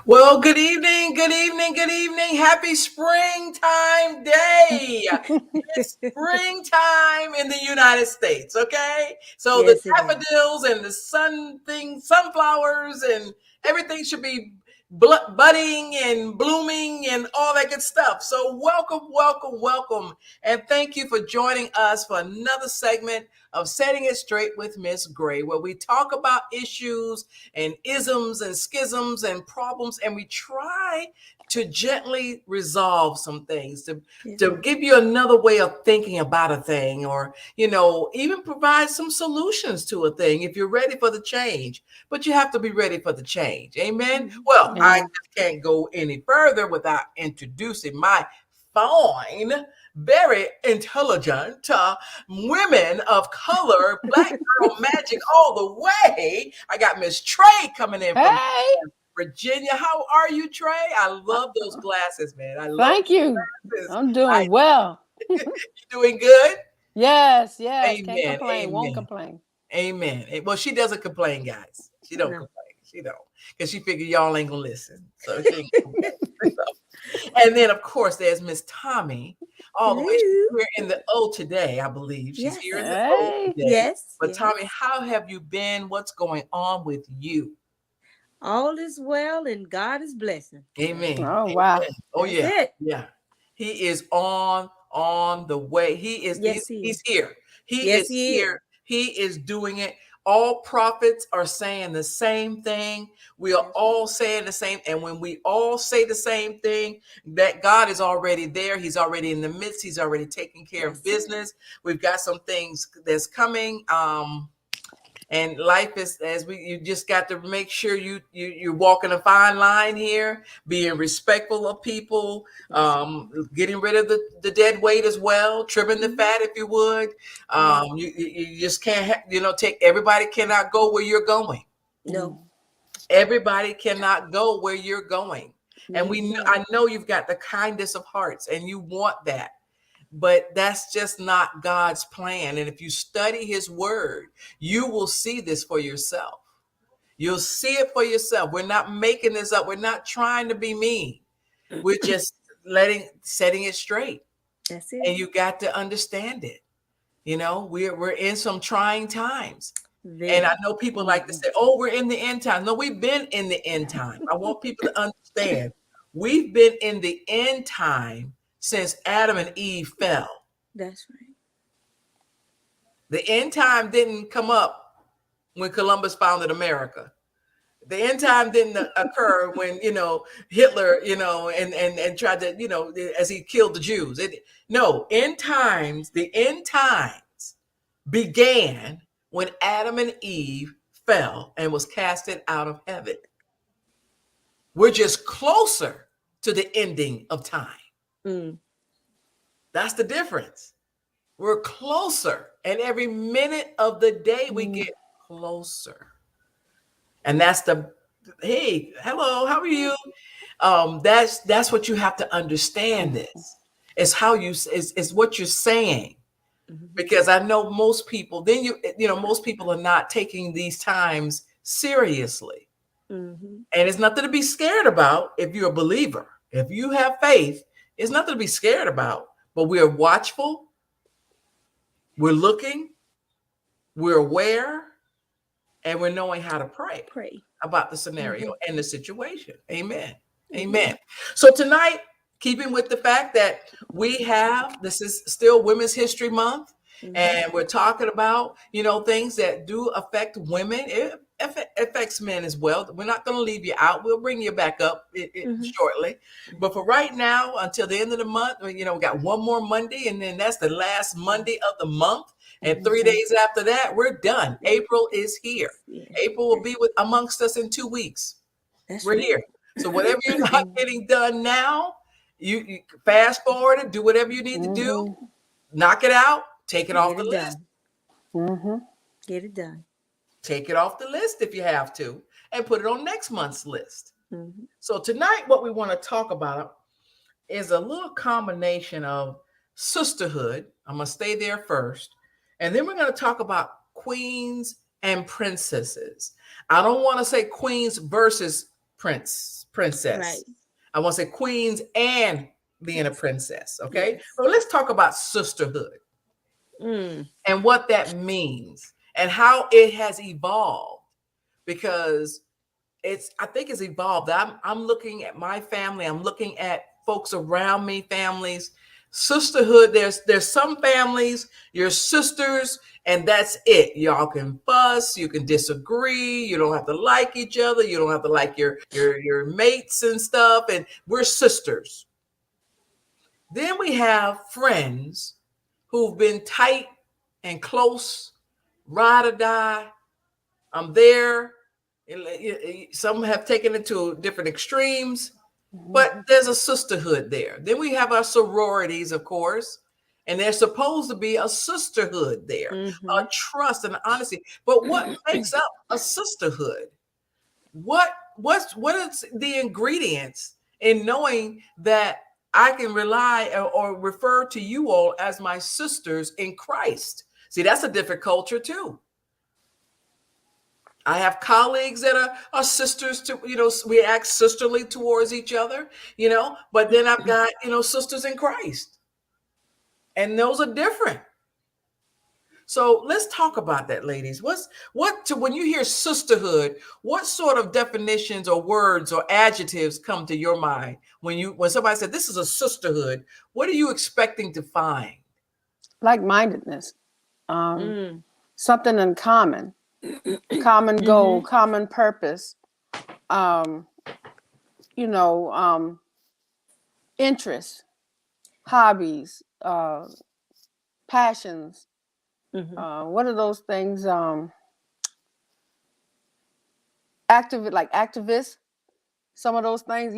Well, good evening, good evening, good evening. Happy springtime day. It's springtime in the United States, okay? So the Yes, it is. daffodils and the sunflowers and everything should be budding and blooming and all that good stuff. So welcome, welcome, welcome. And thank you for joining us for another segment of Setting It Straight with Miss Gray, where we talk about issues and isms and schisms and problems, and we try to gently resolve some things, Yes. to give you another way of thinking about a thing, or even provide some solutions to a thing if you're ready for the change. But you have to be ready for the change. Amen. Well, I Amen. just can't go any further without introducing my fine, very intelligent women of color, black girl magic all the way. I got Miss Trey coming in from Hey, Virginia. How are you, Trey? I uh, love those glasses, man. I love thank you. those glasses. I'm I doing well. You doing good? Yes, yes. Can't Amen. complain. Won't Amen. complain. Amen. Well, she doesn't complain, guys. She don't No. complain. She don't, because she figured y'all ain't gonna listen. So she ain't gonna complain. And then, of course, there's Miss Tommy, all the way. She's Hello. here in the O today, I believe. She's Yes. here in the O Hey. today. Yes. But Yes. Tommy, how have you been? What's going on with you? All is well and God is blessing. Amen. Oh, wow. Amen. Oh That's yeah, it. yeah. He is on the way. He is. Yes, he He's is. here. He Yes, is he is. here. He is doing it. All prophets are saying the same thing. We are That's all right. saying the same. And when we all say the same thing, that God is already there. He's already in the midst. He's already taking care of That's it. business. We've got some things that's coming. And life is, you just got to make sure you're walking a fine line here, being respectful of people, Yes. getting rid of the dead weight as well, trimming the Mhm. fat if you would. Yeah. You just can't take everybody cannot go where you're going. No. Everybody cannot go where you're going. And No, you don't. I know you've got the kindness of hearts and you want that, but that's just not God's plan. And if you study his word, you will see this for yourself. You'll see it for yourself. We're not making this up. We're not trying to be mean. We're just setting it straight. That's it. And you got to understand it. We're in some trying times. And I Very. know people like to Mhm. say, oh, we're in the end time. No, we've been in the end time. I want people to understand we've been in the end time since Adam and Eve fell. That's right. The end time didn't come up when Columbus founded America. The end time didn't occur when Hitler and tried to as he killed the Jews. No, the end times began when Adam and Eve fell and was casted out of heaven. We're just closer to the ending of time. Mm. That's the difference. We're closer, and every minute of the day we Mm. get closer. And that's the hey, hello, how are you? That's what you have to understand. This is how is what you're saying, Mhm. because I know most people. Then most people are not taking these times seriously, Mhm. and it's nothing to be scared about if you're a believer. If you have faith, it's nothing to be scared about. But we're watchful, we're looking, we're aware, and we're knowing how to pray Pray. about the scenario Mhm. and the situation. Amen. Amen. Amen. So tonight, keeping with the fact that this is still Women's History Month, Mhm. and we're talking about, things that do affect women. It affects men as well. We're not going to leave you out. We'll bring you back up Mhm. shortly. But for right now, until the end of the month, we got one more Monday, and then that's the last Mm. Monday of the month. And 3 Mhm. days after that, we're done. April is here. Yeah. April will be with amongst us in 2 weeks. That's We're right. here. So whatever you're not getting done now, you fast forward it, do whatever you need to do, Mhm. knock it out, take it off Get the it list. done. Mm-hmm. Get it done. Take it off the list if you have to, and put it on next month's list. Mhm. So tonight, what we want to talk about is a little combination of sisterhood. I'm going to stay there first. And then we're going to talk about queens and princesses. I don't want to say queens versus princess. Right. I want to say queens and being a princess. Okay. Yes. But let's talk about sisterhood Mm. and what that means and how it has evolved, because I think it's evolved. I'm looking at my family, I'm looking at folks around me, families. Sisterhood, there's some families, your sisters, and that's it. Y'all can fuss, you can disagree, you don't have to like each other, you don't have to like your mates and stuff, and we're sisters. Then we have friends who've been tight and close, ride or die. I'm there. Some have taken it to different extremes, but Mhm. there's a sisterhood there. Then we have our sororities, of course, and there's supposed to be a sisterhood there, a Mm-hmm. trust and honesty. But what makes up a sisterhood? What is the ingredients in knowing that I can rely or refer to you all as my sisters in Christ? See, that's a different culture too. I have colleagues that are sisters to, we act sisterly towards each other, but then I've got, sisters in Christ, and those are different. So let's talk about that, ladies. When you hear sisterhood, what sort of definitions or words or adjectives come to your mind when somebody said this is a sisterhood? What are you expecting to find? Like-mindedness, Mm. something in common, common goal, Mm-hmm. common purpose, um, interests, hobbies, passions. Mm-hmm. What are those things? Active, like activists. Some of those things,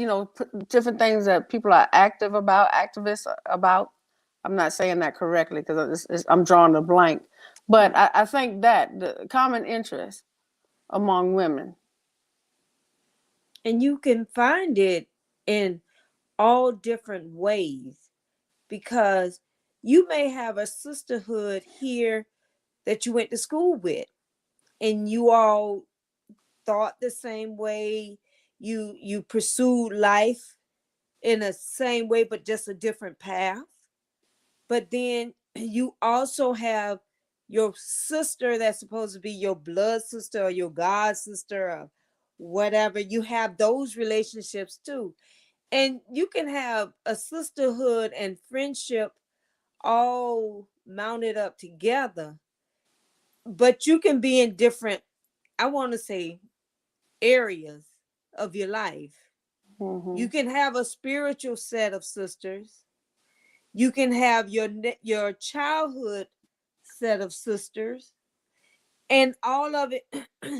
different things that people are activists about. I'm not saying that correctly because I'm drawing a blank, but I think that the common interest among women. And you can find it in all different ways, because you may have a sisterhood here that you went to school with, and you all thought the same way. You pursued life in a same way, but just a different path. But then you also have your sister that's supposed to be your blood sister or your god sister or whatever. You have those relationships too. And you can have a sisterhood and friendship all mounted up together, but you can be in different, I want to say, areas of your life. Mm-hmm. You can have a spiritual set of sisters. You can have your childhood set of sisters, and all of it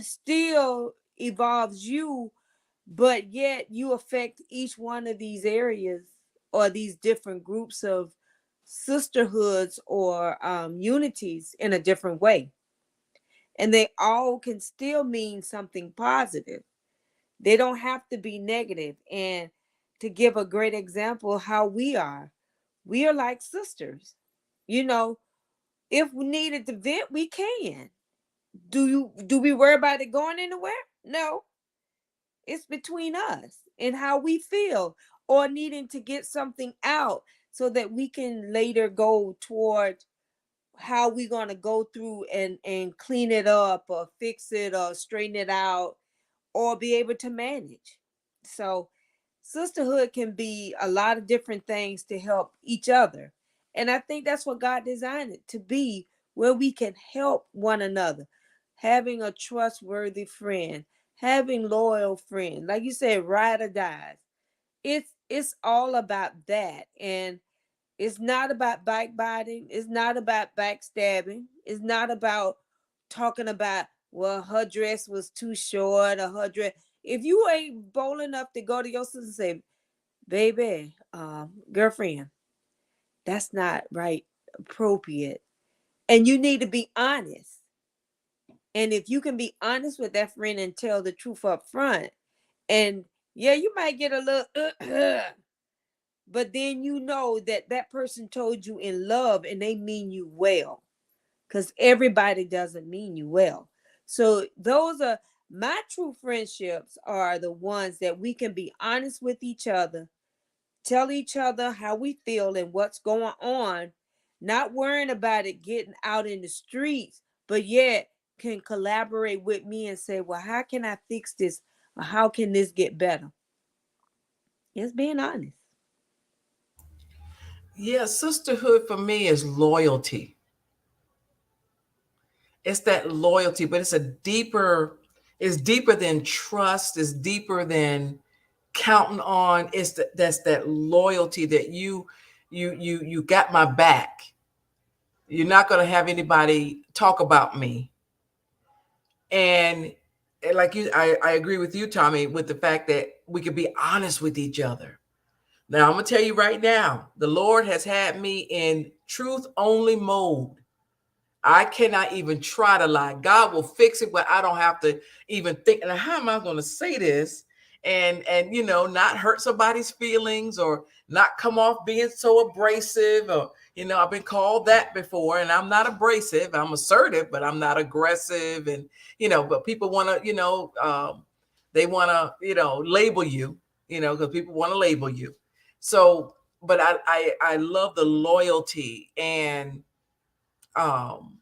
still evolves you, but yet you affect each one of these areas or these different groups of sisterhoods or unities in a different way. And they all can still mean something positive. They don't have to be negative. And to give a great example, how we are like sisters. You know, if we needed to vent, we can. Do we worry about it going anywhere? No. It's between us and how we feel, or needing to get something out so that we can later go toward how we're going to go through and clean it up or fix it or straighten it out or be able to manage. So sisterhood can be a lot of different things to help each other. And I think that's what God designed it to be, where we can help one another. Having a trustworthy friend, having loyal friends, like you said, ride or dies. It's all about that. And it's not about backbiting. It's not about backstabbing. It's not about talking about, well, her dress was too short or her dress. If you ain't bold enough to go to your sister and say, baby, girlfriend, that's not right, appropriate. And you need to be honest. And if you can be honest with that friend and tell the truth up front, and yeah, you might get a little, but then you know that that person told you in love and they mean you well, because everybody doesn't mean you well. So those are, My true friendships are the ones that we can be honest with each other, tell each other how we feel and what's going on, not worrying about it getting out in the streets, but yet can collaborate with me and say, well, how can I fix this? Or how can this get better? It's being honest. Yeah, sisterhood for me is loyalty. It's that loyalty, but it's deeper than trust, it's deeper than counting on. That's that loyalty that you got my back. You're not going to have anybody talk about me. And like I agree with you, Tommy, with the fact that we could be honest with each other. Now, I'm going to tell you right now, the Lord has had me in truth only mode. I cannot even try to lie. God will fix it, but I don't have to even think. And how am I going to say this and not hurt somebody's feelings or not come off being so abrasive? Or I've been called that before, and I'm not abrasive. I'm assertive, but I'm not aggressive. And but people want to they want to label you, because people want to label you. So, but I love the loyalty and um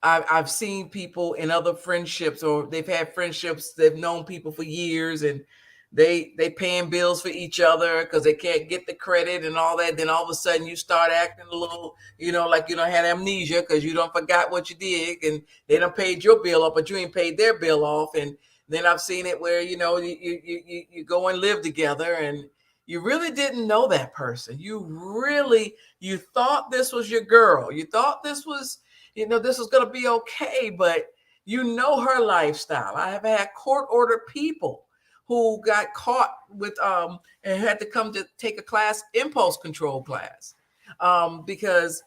I've seen people in other friendships, or they've had friendships, they've known people for years, and they paying bills for each other because they can't get the credit and all that. Then all of a sudden you start acting a little, like you don't have amnesia because you don't forgot what you did, and they done paid your bill off, but you ain't paid their bill off. And then I've seen it where you go and live together, and you really didn't know that person. You thought this was your girl. You thought this is going to be okay, but her lifestyle. I have had court ordered people who got caught with and had to come to take a impulse control class, because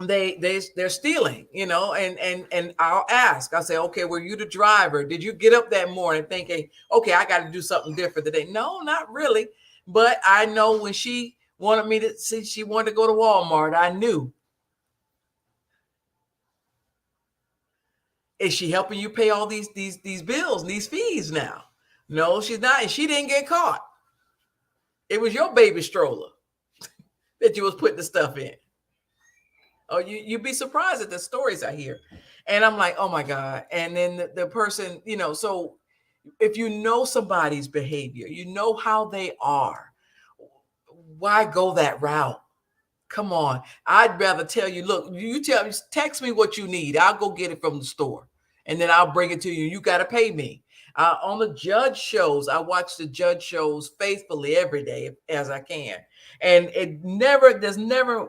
they're stealing, and I'll say, okay, were you the driver? Did you get up that morning thinking, okay, I got to do something different today? No, not really. But I know when she wanted to go to Walmart, I knew, is she helping you pay all these bills and these fees now? No, she's not, and she didn't get caught. It was your baby stroller that you was putting the stuff in. Oh, you'd be surprised at the stories I hear. And I'm like, oh my God. And then the person, so if you know somebody's behavior, you know how they are, why go that route? Come on. I'd rather tell you, look, text me what you need. I'll go get it from the store, and then I'll bring it to you. You got to pay me. On the judge shows, I watch the judge shows faithfully every day as I can. And there's never,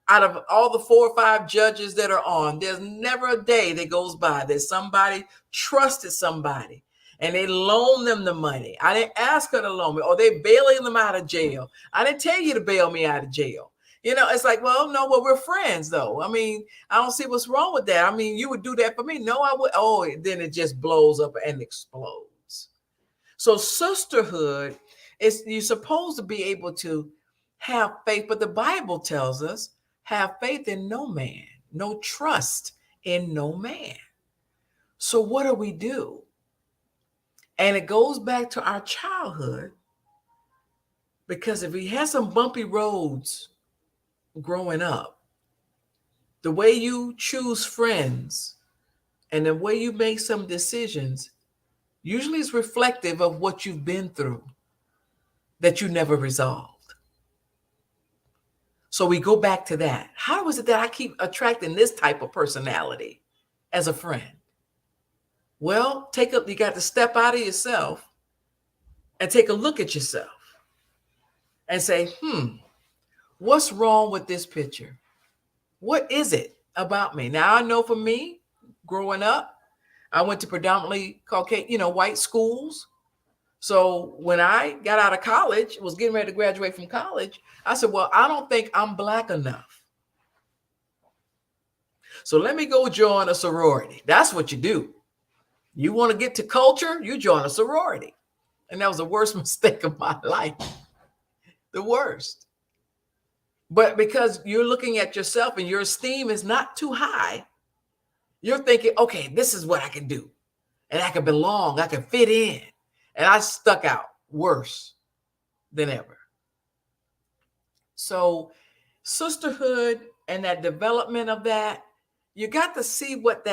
out of all the 4 or 5 judges that are on, there's never a day that goes by that somebody trusted somebody and they loan them the money. I didn't ask her to loan me, or they bailing them out of jail. I didn't tell you to bail me out of jail. It's like, well, no, well, we're friends though. I mean, I don't see what's wrong with that. I mean, you would do that for me. No, I would. Oh, then it just blows up and explodes. So sisterhood is, you're supposed to be able to have faith, but the Bible tells us, have faith in no man, no trust in no man. So what do we do? And it goes back to our childhood, because if we had some bumpy roads growing up, the way you choose friends and the way you make some decisions usually is reflective of what you've been through that you never resolved. So we go back to that. How is it that I keep attracting this type of personality as a friend? Well, you got to step out of yourself and take a look at yourself and say, what's wrong with this picture? What is it about me? Now, I know for me, growing up, I went to predominantly Caucasian, white schools. So when I got out of college, was getting ready to graduate from college, I said, well, I don't think I'm Black enough. So let me go join a sorority. That's what you do. You want to get to culture, you join a sorority. And that was the worst mistake of my life. The worst. But because you're looking at yourself and your esteem is not too high, you're thinking, okay, this is what I can do. and I could belong, I could fit in. And I stuck out worse than ever. So, sisterhood and that development of that, you got to see what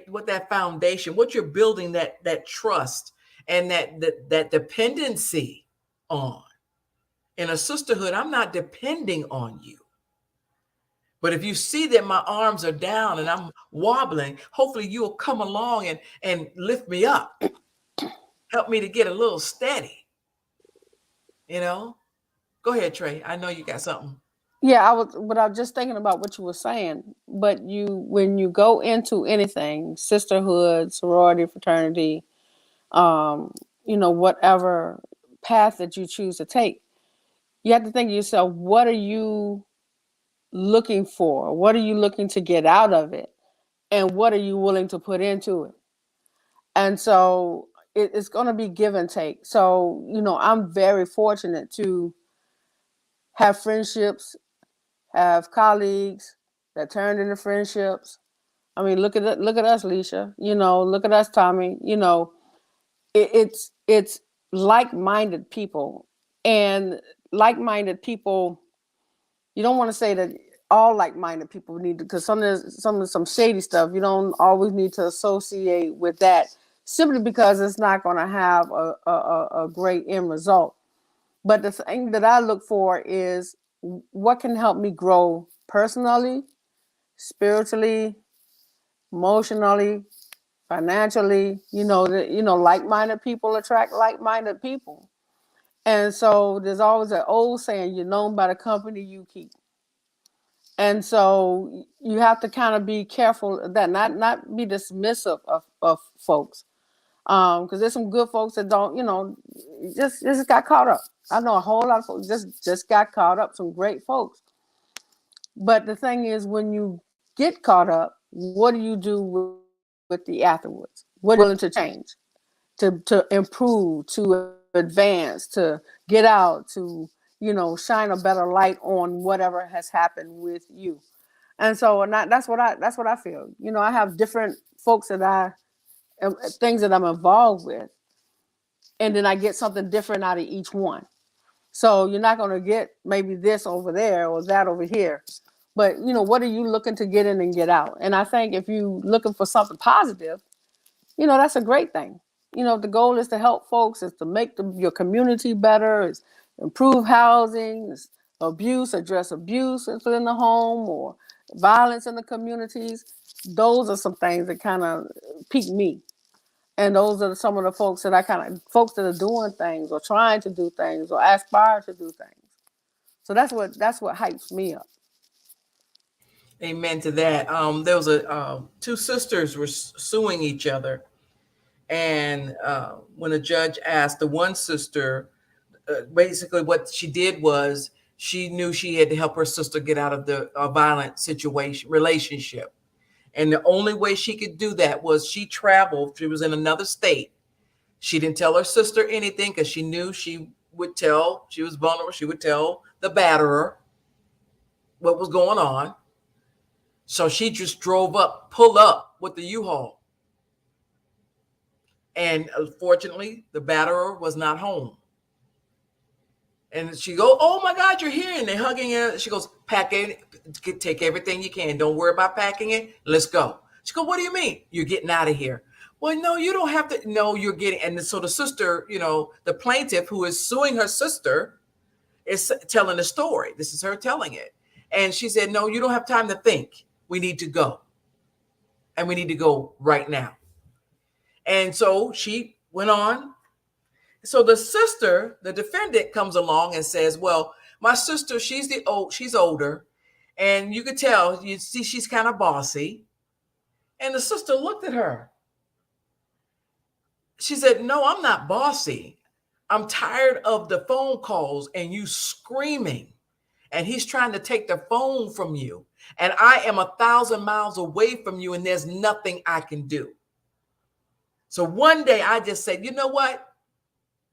what that foundation, what you're building, that trust and that dependency on. In a sisterhood, I'm not depending on you. But if you see that my arms are down and I'm wobbling, hopefully you'll come along and lift me up, help me to get a little steady, you know? Go ahead, Trey. I know you got something. Yeah, I was just thinking about what you were saying. But when you go into anything, sisterhood, sorority, fraternity, um, whatever path that you choose to take, you have to think to yourself, what are you looking for? What are you looking to get out of it? And what are you willing to put into it? And so it's going to be give and take. So, I'm very fortunate to have friendships, have colleagues that turned into friendships. I mean, look at us, Leisha. Look at us, Tommy. It's like-minded people, and like-minded people. You don't want to say that all like-minded people need to, because some shady stuff. You don't always need to associate with that, simply because it's not going to have a great end result. But the thing that I look for is what can help me grow personally, spiritually, emotionally, financially. Like-minded people attract like-minded people. And so there's always an old saying, you're known by the company you keep. And so you have to kind of be careful of that, not be dismissive of folks. Because there's some good folks that don't, just got caught up. I know a whole lot of folks just got caught up, some great folks. But the thing is, when you get caught up, what do you do with the afterwards? What are you willing to change, to improve, to advance, to get out, to shine a better light on whatever has happened with you? And so, that's what I feel. I have different folks that things that I'm involved with, and then I get something different out of each one. So you're not going to get maybe this over there or that over here. But, what are you looking to get in and get out? And I think if you're looking for something positive, that's a great thing. The goal is to help folks, is to make your community better, is improve housing, is address abuse within the home, or violence in the communities. Those are some things that kind of pique me. And those are some of the folks that folks that are doing things or trying to do things or aspire to do things. So that's what hypes me up. Amen to that. There was two sisters were suing each other, and when a judge asked the one sister, basically what she did was she knew she had to help her sister get out of the violent relationship, and the only way she could do that was she traveled. She was in another state. She didn't tell her sister anything because she knew she would tell. She was vulnerable. She would tell the batterer what was going on. So she just pulled up with the U-Haul. And unfortunately, the batterer was not home. And she go, "Oh my God, you're here!" And they're hugging her. She goes, "Pack it, take everything you can. Don't worry about packing it. Let's go." She goes, "What do you mean? You're getting out of here?" Well, no, you don't have to. No, you're getting. And so the sister, the plaintiff who is suing her sister, is telling the story. This is her telling it. And she said, "No, you don't have time to think. We need to go. And we need to go right now." And so she went on. So the sister, the defendant, comes along and says, "Well, my sister, she's older, and you could tell, you see, she's kind of bossy." And the sister looked at her. She said, "No, I'm not bossy. I'm tired of the phone calls and you screaming. And he's trying to take the phone from you. And I am 1,000 miles away from you, and there's nothing I can do." So one day I just said, "You know what?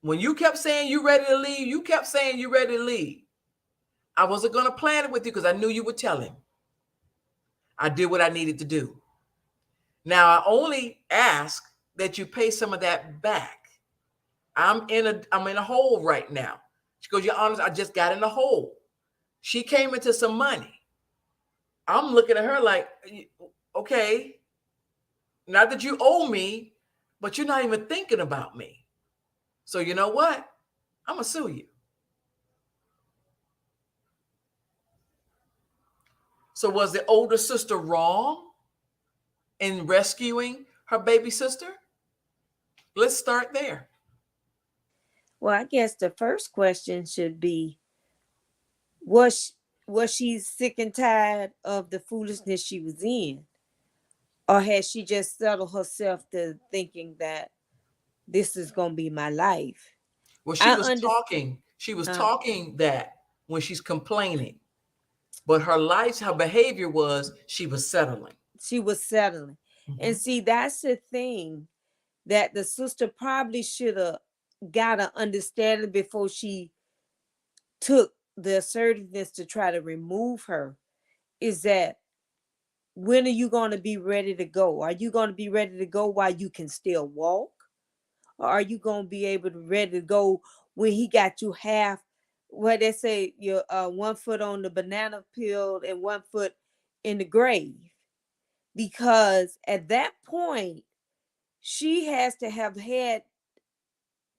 When you kept saying you ready to leave, you kept saying you ready to leave. I wasn't going to plan it with you because I knew you would tell him. I did what I needed to do. Now I only ask that you pay some of that back. I'm in a hole right now. She goes, Your Honor, I just got in a hole. She came into some money. I'm looking at her like, okay, not that you owe me, but you're not even thinking about me. So you know what? I'm gonna sue you. So was the older sister wrong in rescuing her baby sister? Let's start there. Well, I guess the first question should be, was was she sick and tired of the foolishness she was in, or had she just settled herself to thinking that this is gonna be my life? Well, I understand. she was Uh, talking that when she's complaining, but her behavior was she was settling. she was settling, and Mhm. see, that's the thing that the sister probably should have got an understanding before she took the assertiveness to try to remove her. Is that, when are you going to be ready to go? Are you going to be ready to go while you can still walk? Or are you going to be able to ready to go when he got you half, what they say, you're 1 foot on the banana peel and 1 foot in the grave? Because at that point, she has to have had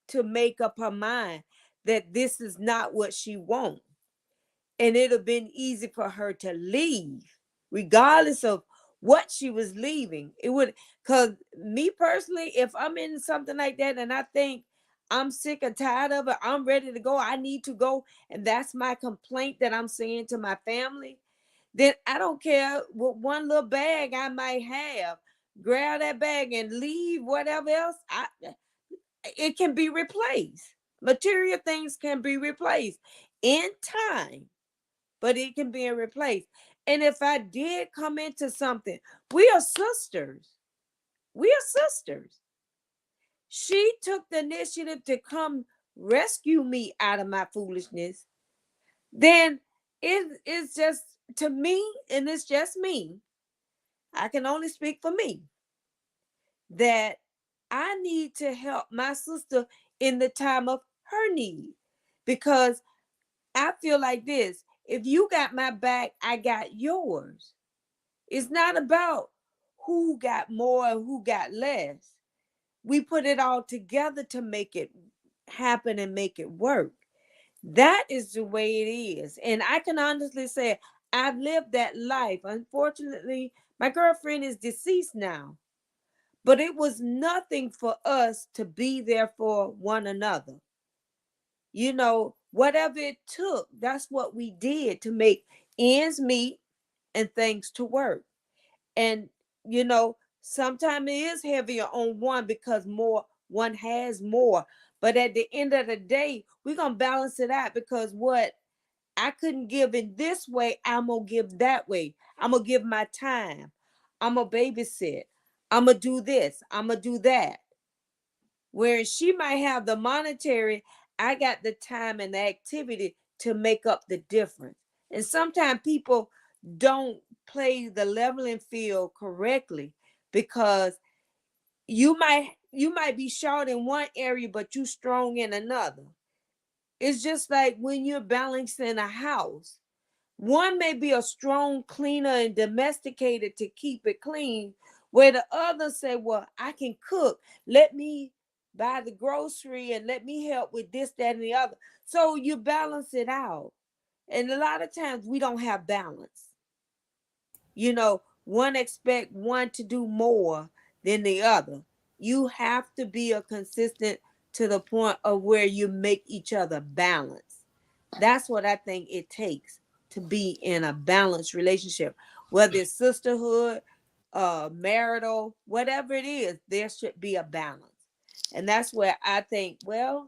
to make up her mind that this is not what she wants. And it'd have been easy for her to leave, regardless of what she was leaving. It would, because me personally, if I'm in something like that and I think I'm sick and tired of it, I'm ready to go, I need to go, and that's my complaint that I'm saying to my family, then I don't care what one little bag I might have. Grab that bag and leave whatever else. It can be replaced. Material things can be replaced in time, but it can be replaced. And if I did come into something, we are sisters. We are sisters. She took the initiative to come rescue me out of my foolishness. Then it is just, to me, and it's just me, I can only speak for me, that I need to help my sister in the time of her need. Because I feel like this: if you got my back, I got yours. It's not about who got more and who got less. We put it all together to make it happen and make it work. That is the way it is. And I can honestly say I've lived that life. Unfortunately, my girlfriend is deceased now, but it was nothing for us to be there for one another. Whatever it took, that's what we did to make ends meet and things to work. And sometimes it is heavier on one because one has more. But at the end of the day, we're gonna balance it out, because what I couldn't give in this way, I'm gonna give that way. I'm gonna give my time. I'm gonna babysit. I'm gonna do this. I'm gonna do that. Whereas she might have the monetary, I got the time and the activity to make up the difference. And sometimes people don't play the leveling field correctly, because you might be short in one area but you strong in another. It's just like when you're balancing a house. One may be a strong cleaner and domesticated to keep it clean, where the other say, well, I can cook. Let me buy the grocery and let me help with this, that, and the other. So you balance it out. And a lot of times we don't have balance. One expect one to do more than the other. You have to be a consistent to the point of where you make each other balance. That's what I think it takes to be in a balanced relationship, whether it's sisterhood, marital, whatever it is. There should be a balance. And that's where I think, well,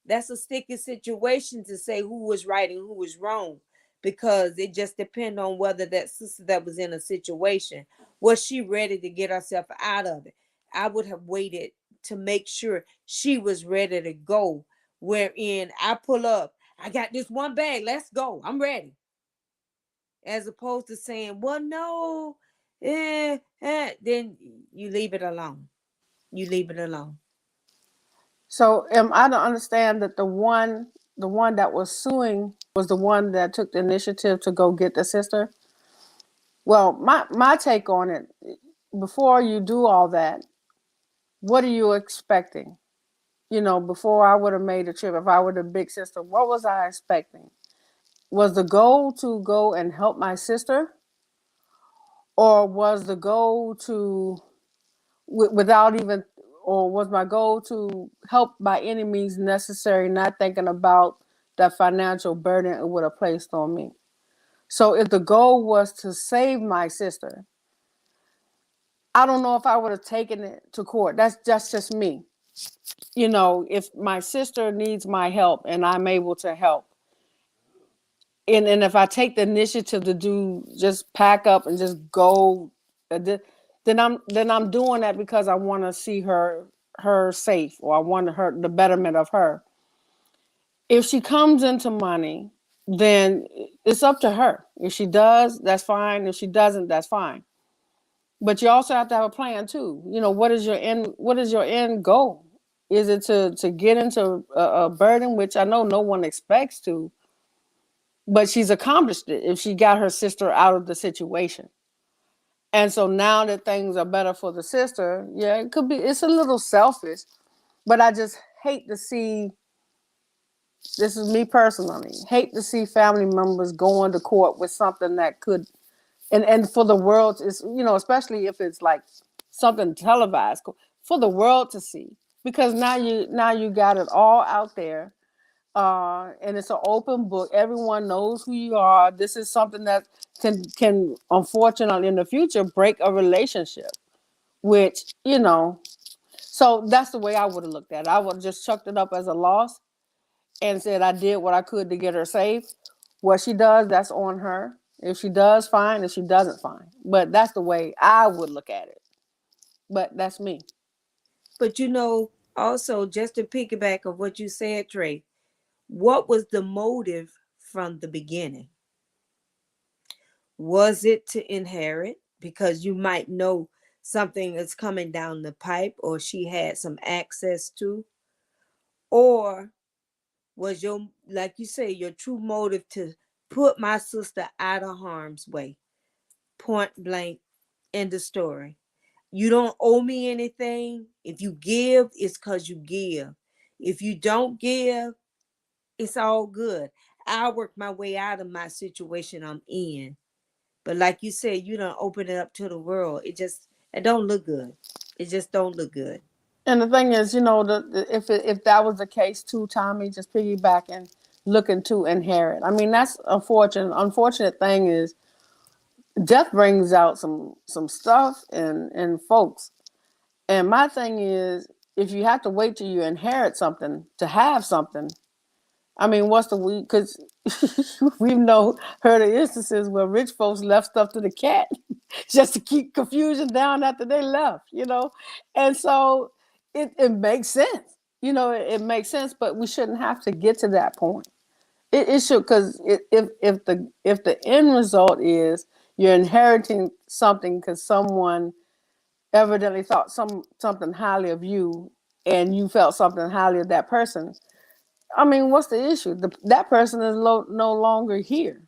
that's a sticky situation to say who was right and who was wrong, because it just depends on whether that sister that was in a situation, was she ready to get herself out of it. I would have waited to make sure she was ready to go, wherein I pull up, I got this one bag, let's go, I'm ready. As opposed to saying, well, no, then you leave it alone. You leave it alone. So am I to understand that the one that was suing was the one that took the initiative to go get the sister? Well, my take on it, before you do all that, what are you expecting? Before I would have made a trip, if I were the big sister, what was I expecting? Was the goal to go and help my sister, or was the goal to, without even, or was my goal to help by any means necessary, not thinking about the financial burden it would have placed on me? So if the goal was to save my sister, I don't know if I would have taken it to court. That's just me. If my sister needs my help and I'm able to help, and if I take the initiative to do, just pack up and just go, then I'm doing that because I want to see her safe, or I want her the betterment of her. If she comes into money, then it's up to her. If she does, that's fine. If she doesn't, that's fine. But you also have to have a plan too. What is your end goal? Is it to get into a burden, which I know no one expects to, but she's accomplished it if she got her sister out of the situation. And so now that things are better for the sister, yeah, it's a little selfish, but I just hate to see, this is me personally, hate to see family members going to court with something that could, and for the world is, especially if it's like something televised, for the world to see, because now you got it all out there, and it's an open book. Everyone knows who you are. This is something that can unfortunately in the future break a relationship, which so that's the way I would have looked at it. I would have just chucked it up as a loss and said I did what I could to get her safe. What she does, that's on her. If she does, fine. If she doesn't, fine. But that's the way I would look at it. But that's me. But also just to piggyback of what you said, Trey, what was the motive from the beginning? Was it to inherit? Because you might know something is coming down the pipe, or she had some access to, or was your, like you say, your true motive to put my sister out of harm's way? Point blank, end of story. You don't owe me anything. If you give, it's because you give. If you don't give, it's all good. I'll work my way out of my situation I'm in. But like you said, you don't open it up to the world. It don't look good. It just don't look good. And the thing is, if that was the case too, Tommy, just piggybacking, looking to inherit. I mean, that's unfortunate. Unfortunate thing is, death brings out some stuff in folks. And my thing is, if you have to wait till you inherit something to have something, I mean, what's the we? Because we've heard of instances where rich folks left stuff to the cat just to keep confusion down after they left. And so it makes sense. It makes sense, but we shouldn't have to get to that point. It should, because if the end result is you're inheriting something because someone evidently thought something highly of you, and you felt something highly of that person. I mean, what's the issue? That person is no longer here.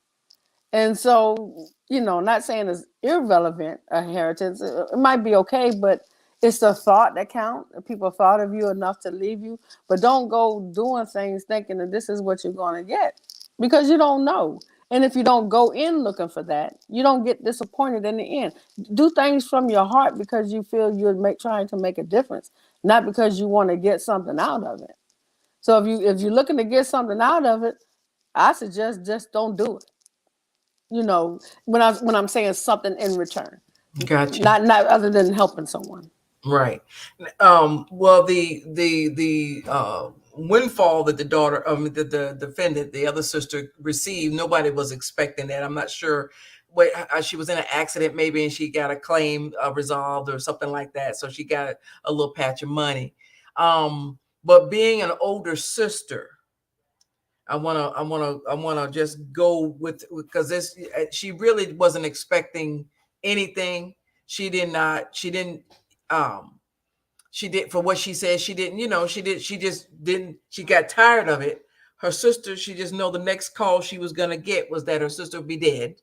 And so, not saying it's irrelevant inheritance. It might be okay, but it's the thought that counts. People thought of you enough to leave you, but don't go doing things thinking that this is what you're going to get, because you don't know. And if you don't go in looking for that, you don't get disappointed in the end. Do things from your heart because you feel you're trying to make a difference, not because you want to get something out of it. So if you're looking to get something out of it, I suggest just don't do it. When I'm saying something in return, Gotcha. not other than helping someone. Right. Well, the windfall that the daughter, the defendant, the other sister received, nobody was expecting that. I'm not sure. Wait, she was in an accident maybe, and she got a claim resolved or something like that. So she got a little patch of money. But being an older sister, I wanna just go with, because this, she really wasn't expecting anything. She didn't. Um, She did, for what she said, she didn't, she just didn't, she got tired of it. Her sister, she just know the next call she was going to get was that her sister would be dead.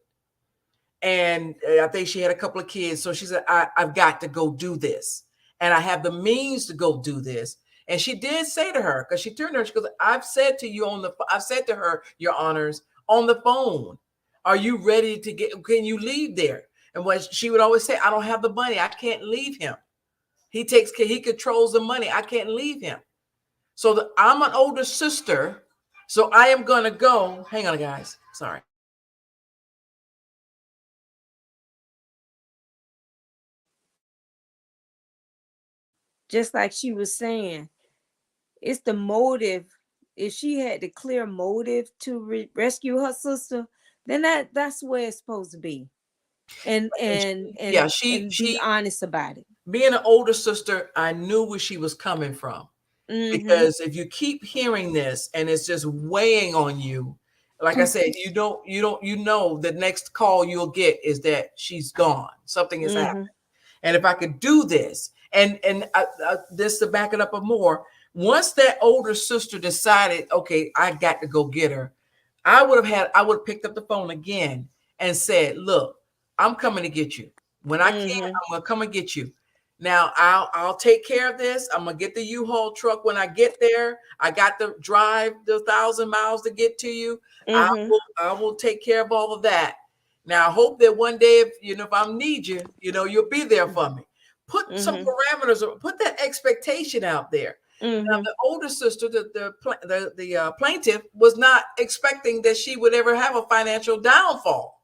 And I think she had a couple of kids. So she said, I've got to go do this. And I have the means to go do this. And she did say to her, because she turned to her, she goes, I've said to her, Your Honors, on the phone, are you ready to can you leave there? And what she would always say, I don't have the money. I can't leave him. He controls the money. I can't leave him. So I'm an older sister. So I am going to go. Hang on, guys. Sorry. Just like she was saying, it's the motive. If she had the clear motive to rescue her sister, then that's where it's supposed to be, and and Yeah, and and be honest about it. being an older sister, I knew where she was coming from. Mm-hmm. Because if you keep hearing this and it's just weighing on you, like I said, you know the next call you'll get is that she's gone. Something has happened. Mm-hmm. And if I could do this, and this to back it up a more, once that older sister decided, okay, I got to go get her, I would have picked up the phone again and said, look, I'm coming to get you. When I can, Mm-hmm. I'm gonna come and get you. Now I'll take care of this. I'm gonna get the U-Haul truck when I get there. I got to drive the 1,000 miles to get to you. Mm-hmm. I will take care of all of that. Now I hope that one day, if I need you, you'll be there for me. Put some Mm-hmm. parameters, or put that expectation out there. Now Mm-hmm. the older sister, the plaintiff, was not expecting that she would ever have a financial downfall.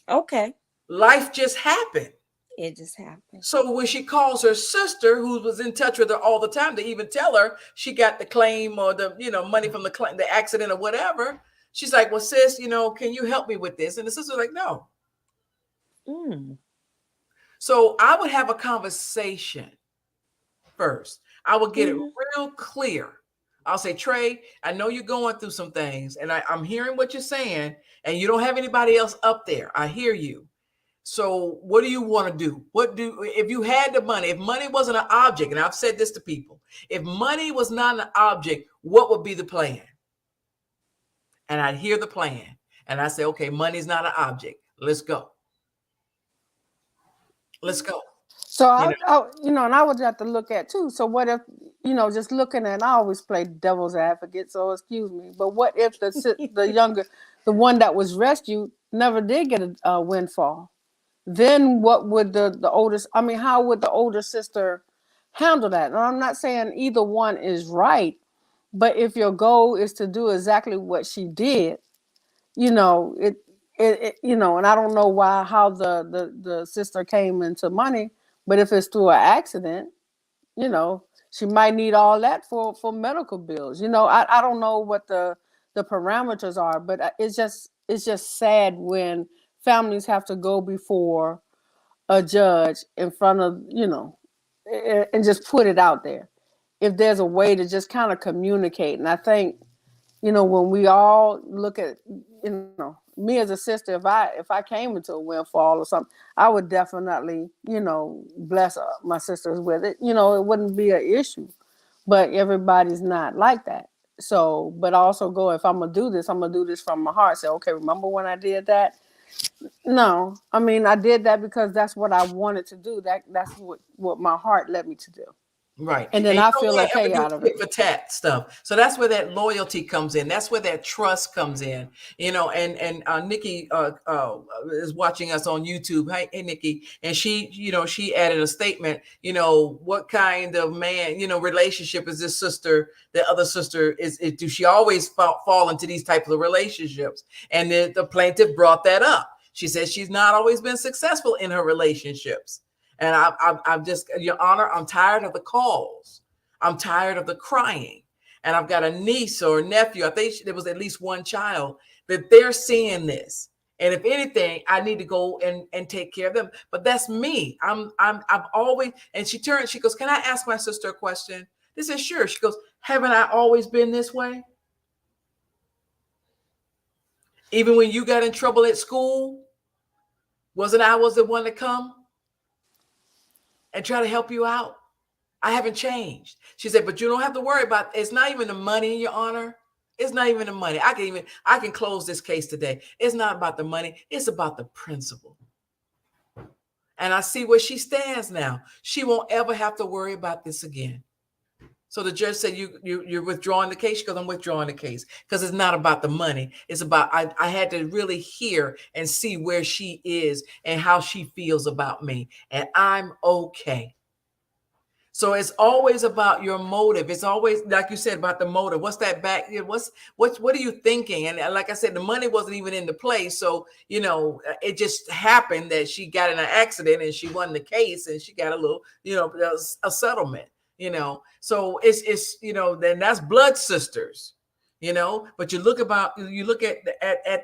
Okay. Life just happened. It just happened. So when she calls her sister, who was in touch with her all the time, to even tell her she got the claim, or the money from the accident or whatever, she's like, "Well, sis, can you help me with this?" And the sister's like, "No." Mm. So I would have a conversation first. I would get it Mm-hmm. real clear. I'll say, Trey, I know you're going through some things, and I'm hearing what you're saying, and you don't have anybody else up there. I hear you. So what do you want to do? If you had the money, if money wasn't an object, and I've said this to people, if money was not an object, what would be the plan? And I'd hear the plan, and I say, okay, money's not an object. Let's go. Let's go. So You know, and I would have to look at too. So what if, just looking at, I always play devil's advocate, so excuse me. But what if the one that was rescued never did get a windfall? Then what would the oldest? I mean, how would the older sister handle that? And I'm not saying either one is right, but if your goal is to do exactly what she did, you know it and I don't know how the sister came into money, but if it's through an accident, she might need all that for medical bills. I don't know what the parameters are, but it's just sad when families have to go before a judge in front of, and just put it out there. If there's a way to just kind of communicate. And I think, when we all look at, me as a sister, if I came into a windfall or something, I would definitely, bless my sisters with it. It wouldn't be an issue. But everybody's not like that. So, but also go, if I'm gonna do this from my heart. Say, okay, remember when I did that? No, I mean, I did that because that's what I wanted to do. That's what my heart led me to do. right. And then And you I don't feel want to ever okay do out of tit it. for tat stuff. So that's where that loyalty comes in. That's where that trust comes in. And Nikki is watching us on YouTube. Hey, Nikki, and she added a statement. What kind of man, relationship is this sister? The other sister do she always fall into these types of relationships? And the plaintiff brought that up. She says she's not always been successful in her relationships. And I'm just, Your Honor, I'm tired of the calls. I'm tired of the crying. And I've got a niece or a nephew. I think there was at least one child that they're seeing this. And if anything, I need to go and take care of them. But that's me. I've always, and she goes, can I ask my sister a question? This is sure. She goes, haven't I always been this way? Even when you got in trouble at school, wasn't I was the one to come and try to help you out? I haven't changed. She said, but you don't have to worry about, it's not even the money, Your Honor. It's not even the money. I can close this case today. It's not about the money. It's about the principle. And I see where she stands now. She won't ever have to worry about this again. So the judge said, you're withdrawing the case. She goes, I'm withdrawing the case because it's not about the money. It's about, I had to really hear and see where she is and how she feels about me. And I'm okay. So it's always about your motive. It's always, like you said, about the motive. What's that back? What are you thinking? And like I said, the money wasn't even in the play. So, it just happened that she got in an accident and she won the case and she got a little, a settlement, So it's then that's blood sisters, but you look at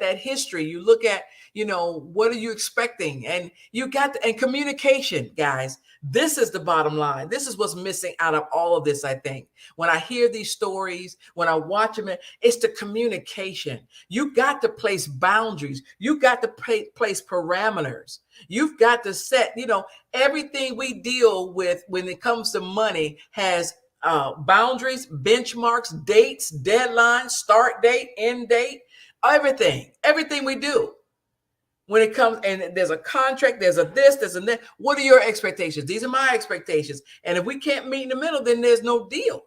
that history, you look at, what are you expecting? And you got and communication, guys. This is the bottom line. This is what's missing out of all of this, I think. When I hear these stories, when I watch them, it's the communication. You got to place boundaries. You got to place parameters. You've got to set, everything we deal with when it comes to money has boundaries, benchmarks, dates, deadlines, start date, end date, everything we do. When it comes, and there's a contract, there's a this, there's a that. What are your expectations? These are my expectations. And if we can't meet in the middle, then there's no deal.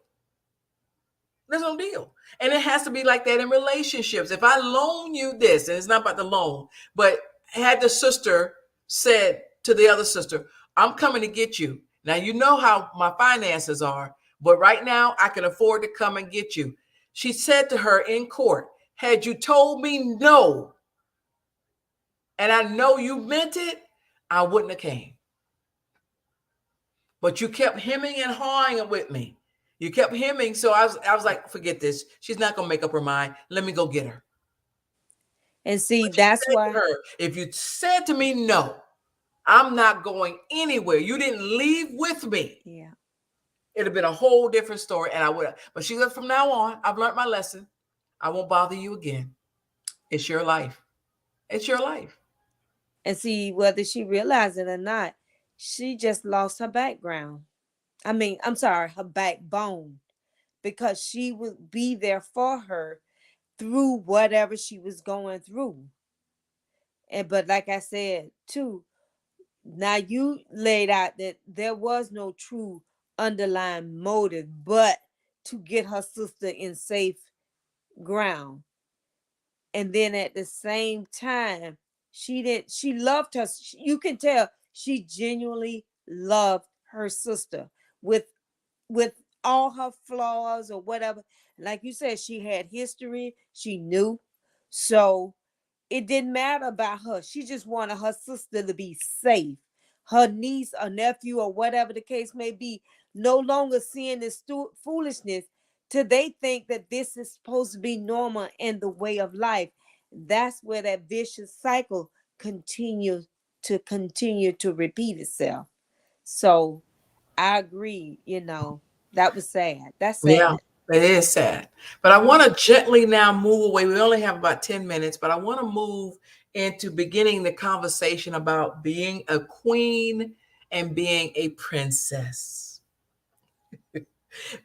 There's no deal. And it has to be like that in relationships. If I loan you this, and it's not about the loan, but had the sister said to the other sister, I'm coming to get you. Now, you know how my finances are, but right now I can afford to come and get you. She said to her in court, had you told me no, and I know you meant it, I wouldn't have came. But you kept hemming and hawing with me. You kept hemming. So I was like, forget this. She's not going to make up her mind. Let me go get her. And see, But you that's said to why. her, if you said to me, no, I'm not going anywhere. You didn't leave with me. Yeah. It'd have been a whole different story. And I would have. But she said, from now on, I've learned my lesson. I won't bother you again. It's your life. It's your life. And see, whether she realized it or not, she just lost her background. I'm sorry, her backbone, because she would be there for her through whatever she was going through. And but like I said too, now you laid out that there was no true underlying motive but to get her sister in safe ground. And then at the same time, she loved her. You can tell she genuinely loved her sister with with all her flaws or whatever. Like you said, she had history, she knew. So it didn't matter about her. She just wanted her sister to be safe. Her niece or nephew or whatever the case may be, no longer seeing this foolishness till they think that this is supposed to be normal and the way of life. That's where that vicious cycle continue to repeat itself. So I agree, that was sad. That's Yeah, sad. it is sad. But I want to gently now move away. We only have about 10 minutes, but I want to move into beginning the conversation about being a queen and being a princess.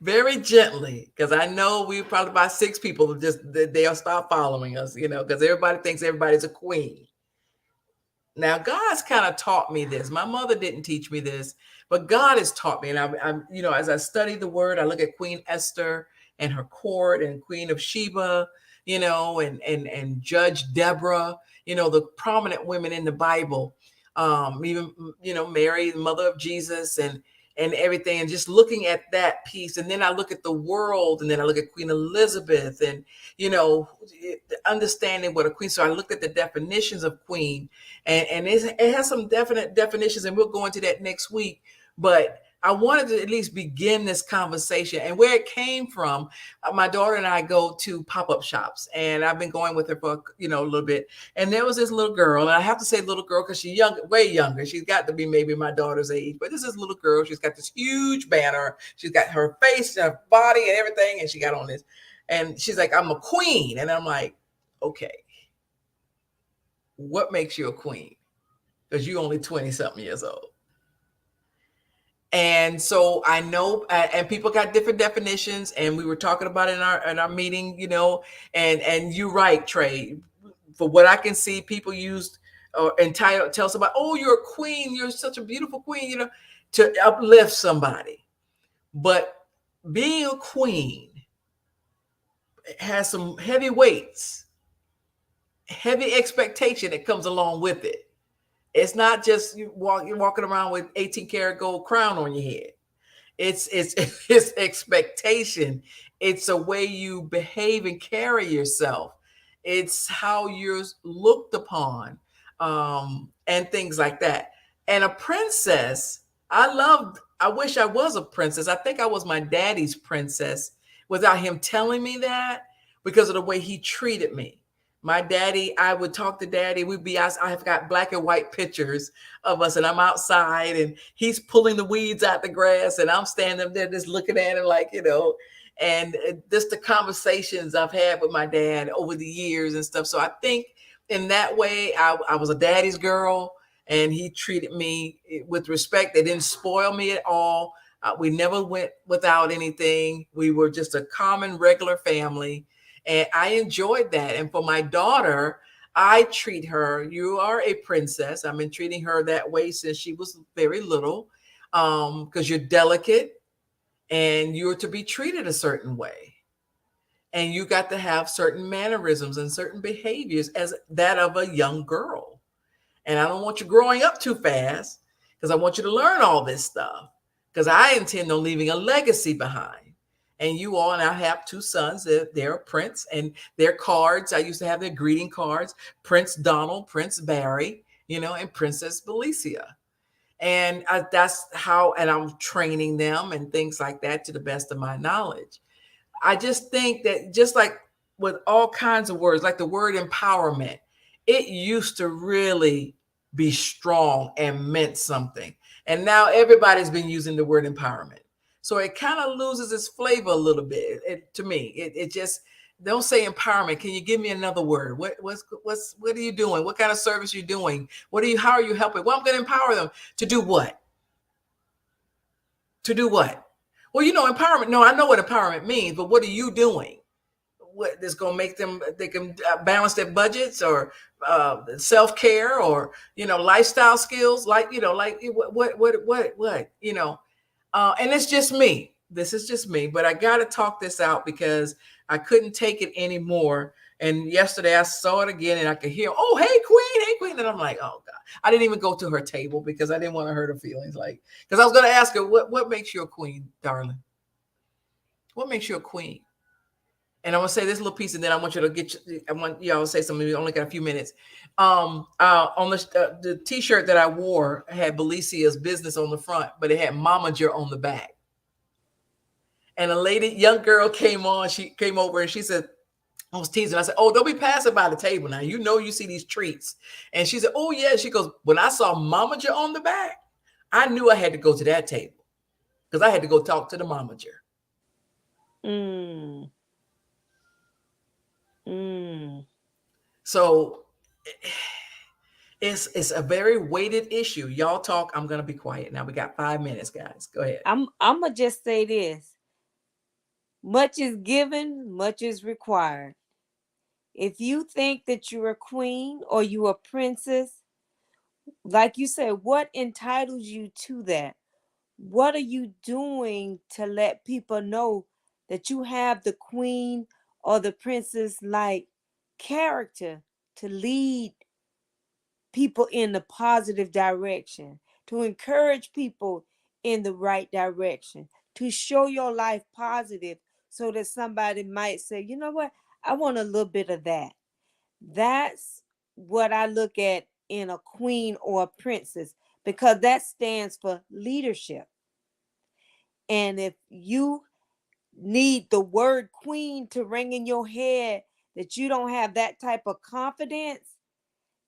Very gently, because I know we probably about 6 people they'll stop following us, because everybody thinks everybody's a queen. Now, God's kind of taught me this. My mother didn't teach me this, but God has taught me. And as I study the word, I look at Queen Esther and her court and Queen of Sheba, and Judge Deborah, the prominent women in the Bible, even, Mary, the mother of Jesus, and everything, and just looking at that piece. And then I look at the world, and then I look at Queen Elizabeth, and, understanding what a queen. So I looked at the definitions of queen, and it has some definite definitions, and we'll go into that next week. But I wanted to at least begin this conversation and where it came from. My daughter and I go to pop-up shops, and I've been going with her for a little bit. And there was this little girl, and I have to say little girl because she's young, way younger. She's got to be maybe my daughter's age, but this is little girl. She's got this huge banner. She's got her face, her body, and everything, and she got on this. And she's like, I'm a queen, and I'm like, okay, what makes you a queen? Because you're only 20 something years old. And so I know, and people got different definitions, and we were talking about it in our meeting, and you're right, Trey. For what I can see, people used or entitled tell somebody, "Oh, you're a queen. You're such a beautiful queen," to uplift somebody. But being a queen has some heavy weights, heavy expectation that comes along with it. It's not just you're walking around with 18-karat gold crown on your head. It's it's expectation. It's a way you behave and carry yourself. It's how you're looked upon, and things like that. And a princess, I wish I was a princess. I think I was my daddy's princess without him telling me that, because of the way he treated me. My daddy, I would talk to daddy. I have got black and white pictures of us, and I'm outside, and he's pulling the weeds out the grass, and I'm standing up there just looking at him like, and just the conversations I've had with my dad over the years and stuff. So I think in that way, I was a daddy's girl, and he treated me with respect. They didn't spoil me at all. We never went without anything. We were just a common, regular family, and I enjoyed that. And for my daughter, I treat her, you are a princess. I've been treating her that way since she was very little, because you're delicate and you're to be treated a certain way. And you got to have certain mannerisms and certain behaviors as that of a young girl. And I don't want you growing up too fast, because I want you to learn all this stuff, because I intend on leaving a legacy behind. And you all, and I have two sons, they're a prince, and their cards, I used to have their greeting cards: Prince Donald, Prince Barry, and Princess Belicia. And that's how, and I'm training them and things like that to the best of my knowledge. I just think that, just like with all kinds of words, like the word empowerment, it used to really be strong and meant something. And now everybody's been using the word empowerment. So it kind of loses its flavor a little bit. To me, it just, don't say empowerment. Can you give me another word? What are you doing? What kind of service are you doing? How are you helping? Well, I'm going to empower them to do what? To do what? Well, empowerment. No, I know what empowerment means, but what are you doing? What is going to make them, they can balance their budgets, or self-care, or lifestyle skills, like what. And it's just me. This is just me, but I got to talk this out because I couldn't take it anymore. And yesterday I saw it again, and I could hear, "Oh, hey queen," and I'm like, "Oh God!" I didn't even go to her table because I didn't want to hurt her feelings. Like, because I was going to ask her, "What makes you a queen, darling? What makes you a queen?" And I'm gonna say this little piece, and then I want you to I want y'all to say something. We only got a few minutes. On the T-shirt that I wore had Belicia's business on the front, but it had Momager on the back. And a young girl came on. She came over and she said, I was teasing. I said, "Oh, don't be passing by the table now. You see these treats." And she said, "Oh yeah." She goes, "When I saw Momager on the back, I knew I had to go to that table, because I had to go talk to the Momager." Mm. Mm. So it's a very weighted issue. Y'all talk. I'm gonna be quiet now. We got 5 minutes, guys. Go ahead. I'm gonna just say this. Much is given, much is required. If you think that you're a queen or you're a princess, like you said, what entitles you to that? What are you doing to let people know that you have the queen or the princess like character to lead people in the positive direction, to encourage people in the right direction, to show your life positive, so that somebody might say, "You know what? I want a little bit of that." That's what I look at in a queen or a princess, because that stands for leadership. And if you need the word queen to ring in your head, that you don't have that type of confidence,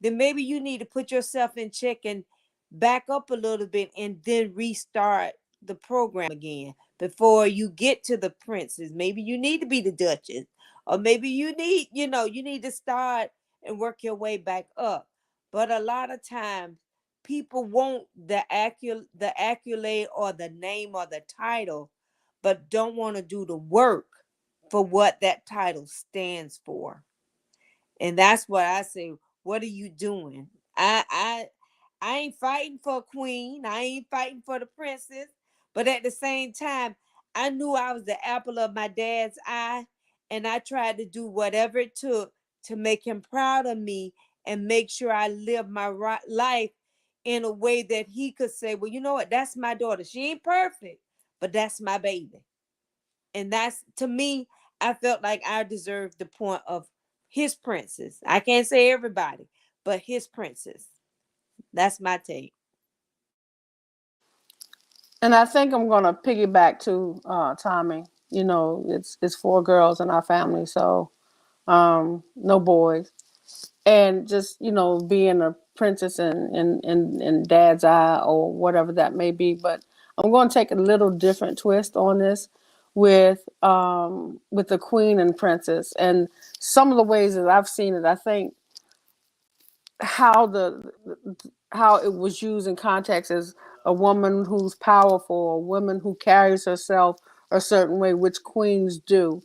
then maybe you need to put yourself in check and back up a little bit, and then restart the program again before you get to the princess. Maybe you need to be the duchess, or maybe you need to start and work your way back up. But a lot of times people want the accolade or the name or the title, but don't want to do the work for what that title stands for. And that's what I say. What are you doing? I ain't fighting for a queen. I ain't fighting for the princess. But at the same time, I knew I was the apple of my dad's eye, and I tried to do whatever it took to make him proud of me and make sure I live my life in a way that he could say, "Well, you know what? That's my daughter. She ain't perfect, but that's my baby." And that's, to me, I felt like I deserved the point of his princess. I can't say everybody, but his princess. That's my take. And I think I'm gonna piggyback to Tommy. You know, it's four girls in our family, so no boys, and just being a princess in dad's eye or whatever that may be. But I'm going to take a little different twist on this with the queen and princess, and some of the ways that I've seen it. I think how how it was used in context as a woman who's powerful, a woman who carries herself a certain way, which queens do.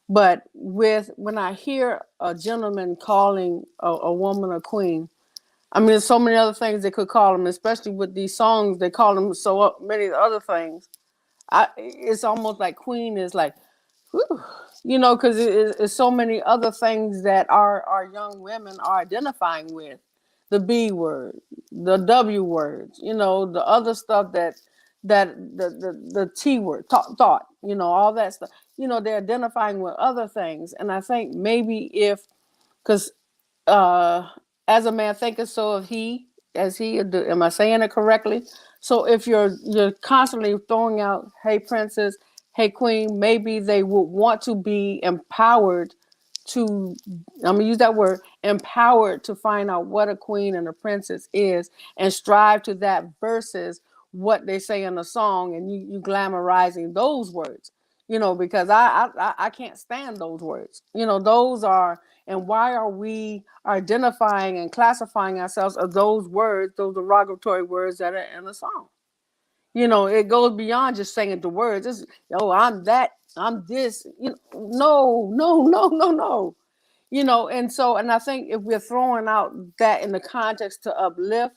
But when I hear a gentleman calling a woman a queen, I mean, there's so many other things they could call them, especially with these songs. They call them so many other things. It's almost like queen is like, whew, because it's so many other things that our young women are identifying with. The B word, the W words, the other stuff that the T word, thought, all that stuff. They're identifying with other things. And I think maybe because uh, as a man thinketh, so of he, as he. Am I saying it correctly? So if you're constantly throwing out, "Hey princess, hey queen," maybe they would want to be empowered to. I'm gonna use that word, empowered, to find out what a queen and a princess is and strive to that versus what they say in a song, and you glamorizing those words. Because I can't stand those words. Those are, and why are we identifying and classifying ourselves of those words, those derogatory words that are in the song? It goes beyond just saying the words. It's, "Oh, I'm that, I'm this." No, no, no, no, no. And I think if we're throwing out that in the context to uplift,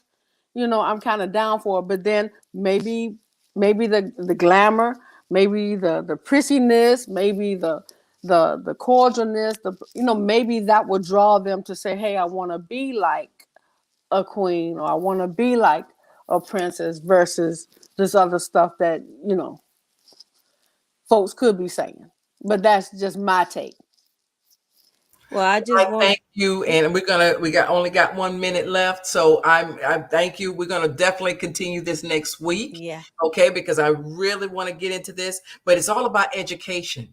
I'm kind of down for it. But then maybe the glamour, maybe the prissiness, maybe the cordialness, maybe that would draw them to say, "Hey, I want to be like a queen, or I want to be like a princess," versus this other stuff that folks could be saying. But that's just my take. Well, I I just want thank you, and we got 1 minute left, so I thank you. We're gonna definitely continue this next week, yeah. okay? Because I really want to get into this, but it's all about education.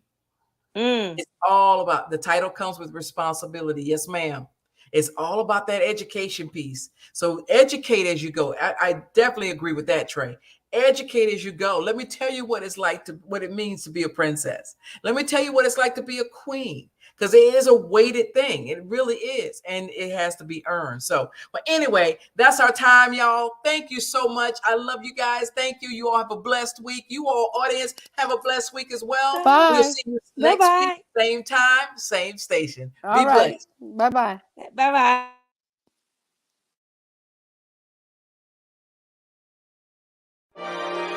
Mm. It's all about, the title comes with responsibility. Yes, ma'am. It's all about that education piece. So educate as you go. I definitely agree with that, Trey. Educate as you go. Let me tell you what it means to be a princess. Let me tell you what it's like to be a queen. Because it is a weighted thing. It really is. And it has to be earned. So, but anyway, that's our time, y'all. Thank you so much. I love you guys. Thank you. You all have a blessed week. You all, audience, have a blessed week as well. We'll Bye. see you Bye next week, bye. same time, same station. All Be right. blessed. Bye bye. Bye bye.